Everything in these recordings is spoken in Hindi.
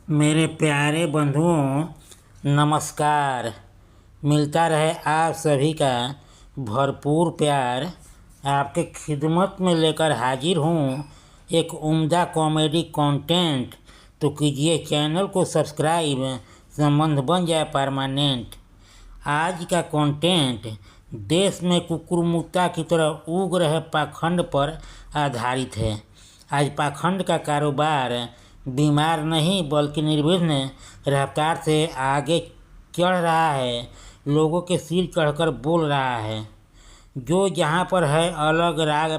मेरे प्यारे बंधुओं, नमस्कार। मिलता रहे आप सभी का भरपूर प्यार। आपके खिदमत में लेकर हाजिर हूँ एक उम्दा कॉमेडी कंटेंट। तो कीजिए चैनल को सब्सक्राइब, संबंध बन जाए परमानेंट। आज का कंटेंट देश में कुकुरमुत्ता की तरह उग रहे पाखंड पर आधारित है। आज पाखंड का कारोबार बीमार नहीं बल्कि निर्विघ्न रफ्तार से आगे चढ़ रहा है, लोगों के सिर चढ़कर बोल रहा है। जो जहाँ पर है अलग राग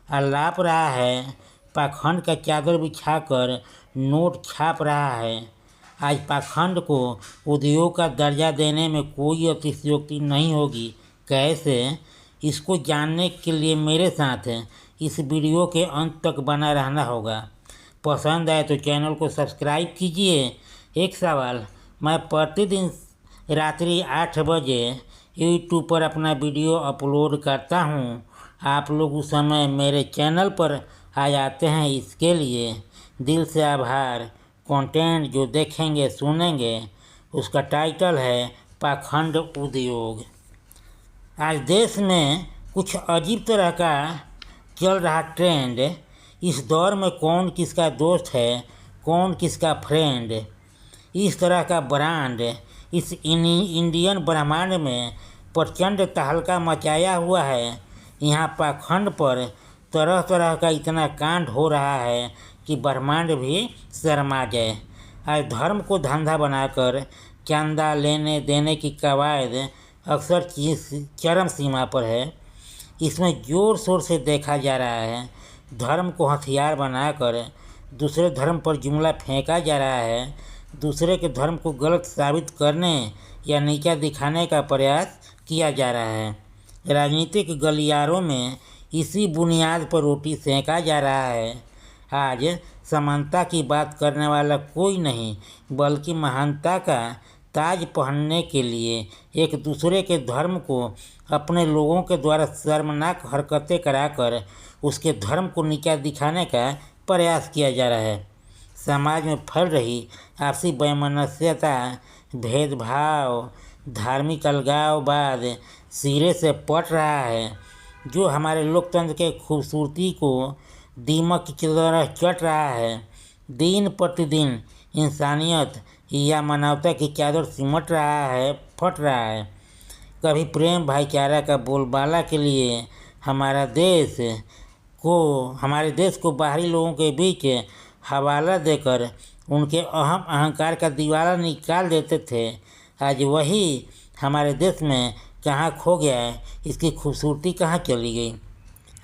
अलाप रहा है, पाखंड का चादर बिछाकर नोट छाप रहा है। आज पाखंड को उद्योग का दर्जा देने में कोई अतिशयोक्ति नहीं होगी। कैसे, इसको जानने के लिए मेरे साथ इस वीडियो के अंत तक बना रहना होगा। पसंद आए तो चैनल को सब्सक्राइब कीजिए। एक सवाल, मैं प्रतिदिन रात्रि 8 बजे यूट्यूब पर अपना वीडियो अपलोड करता हूँ। आप लोग उस समय मेरे चैनल पर आ जाते हैं, इसके लिए दिल से आभार। कंटेंट जो देखेंगे सुनेंगे उसका टाइटल है पाखंड उद्योग। आज देश में कुछ अजीब तरह का चल रहा ट्रेंड। इस दौर में कौन किसका दोस्त है, कौन किसका फ्रेंड, इस तरह का ब्रांड इस इंडियन ब्रह्मांड में प्रचंड तहलका मचाया हुआ है। यहाँ पाखंड पर तरह तरह का इतना कांड हो रहा है कि ब्रह्मांड भी शर्मा जाए। आज धर्म को धंधा बनाकर चंदा लेने देने की कवायद अक्सर चरम सीमा पर है। इसमें जोर शोर से देखा जा रहा है। धर्म को हथियार बनाकर दूसरे धर्म पर जुमला फेंका जा रहा है। दूसरे के धर्म को गलत साबित करने या नीचा दिखाने का प्रयास किया जा रहा है। राजनीतिक गलियारों में इसी बुनियाद पर रोटी सेंका जा रहा है। आज समानता की बात करने वाला कोई नहीं बल्कि महानता का ताज पहनने के लिए एक दूसरे के धर्म को अपने लोगों के द्वारा शर्मनाक हरकतें कराकर उसके धर्म को नीचा दिखाने का प्रयास किया जा रहा है। समाज में फैल रही आपसी वैमनस्यता, भेदभाव, धार्मिक अलगाववाद सिरे से पट रहा है, जो हमारे लोकतंत्र के खूबसूरती को दीमक की तरह चट रहा है। दिन प्रतिदिन इंसानियत या मानवता की चादर सिमट रहा है, फट रहा है। कभी प्रेम भाईचारा का बोलबाला के लिए हमारे देश को बाहरी लोगों के बीच हवाला देकर उनके अहम अहंकार का दीवाला निकाल देते थे। आज वही हमारे देश में कहाँ खो गया है, इसकी खूबसूरती कहाँ चली गई।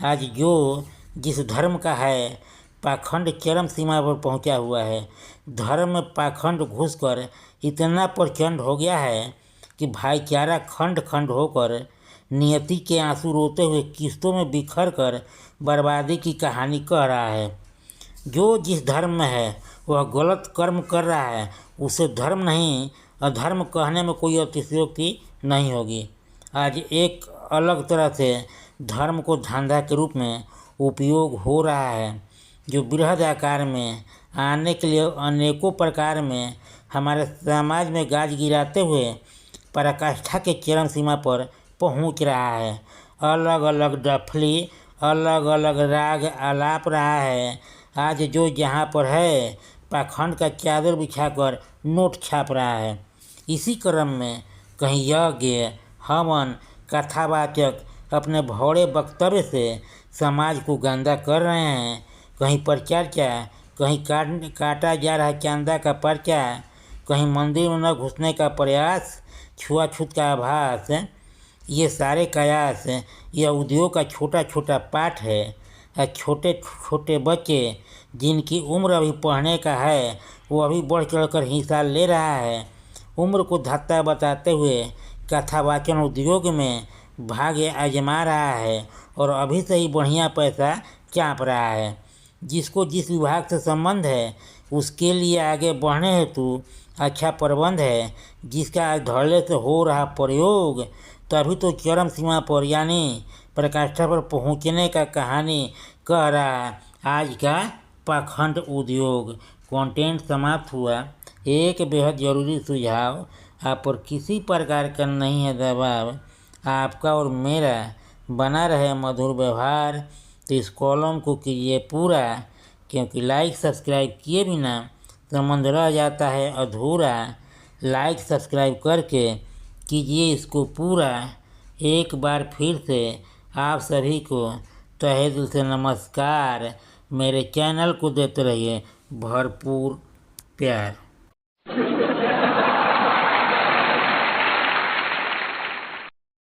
आज जो जिस धर्म का है, पाखंड चरम सीमा पर पहुंचा हुआ है। धर्म में पाखंड घुसकर इतना प्रचंड हो गया है कि भाईचारा खंड खंड होकर नियति के आंसू रोते हुए किस्तों में बिखर कर बर्बादी की कहानी कह रहा है। जो जिस धर्म में है वह गलत कर्म कर रहा है, उसे धर्म नहीं अधर्म कहने में कोई अतिशयोक्ति नहीं होगी। आज एक अलग तरह से धर्म को धंधा के रूप में उपयोग हो रहा है, जो बृहद आकार में आने के लिए अनेकों प्रकार में हमारे समाज में गाज गिराते हुए पराकाष्ठा के चरम सीमा पर पहुंच रहा है। अलग अलग डफली, अलग अलग राग आलाप रहा है। आज जो जहां पर है पाखंड का चादर बिछाकर नोट छाप रहा है। इसी क्रम में कहीं यज्ञ, हवन, कथावाचक अपने भौड़े वक्तव्य से समाज को गंदा कर रहे हैं। कहीं परिचर्चा, कहीं काटा जा रहा चंदा का पर्चा, कहीं मंदिर में न घुसने का प्रयास, छुआछूत का आभास। ये सारे कयास यह उद्योग का छोटा छोटा पाठ है। छोटे छोटे बच्चे जिनकी उम्र अभी पढ़ने का है, वो अभी बढ़ चढ़कर हिस्सा ले रहा है। उम्र को धत्ता बताते हुए कथावाचन उद्योग में भाग्य आजमा रहा है और अभी से ही बढ़िया पैसा चाँप रहा है। जिसको जिस विभाग से संबंध है उसके लिए आगे बढ़ने हेतु अच्छा प्रबंध है। जिसका धड़ल्ले से हो रहा प्रयोग तभी तो चरम सीमा पर यानी प्रकाष्ठा पर पहुंचने का कहानी कह रहा आज का पाखंड उद्योग। कंटेंट समाप्त हुआ। एक बेहद ज़रूरी सुझाव, आप पर किसी प्रकार का नहीं है दबाव, आपका और मेरा बना रहे मधुर व्यवहार। तो इस कॉलम को कीजिए पूरा, क्योंकि लाइक सब्सक्राइब किए बिना संबंध रह जाता है अधूरा। लाइक सब्सक्राइब करके कीजिए इसको पूरा। एक बार फिर से आप सभी को तहे दिल से नमस्कार। मेरे चैनल को देते रहिए भरपूर प्यार।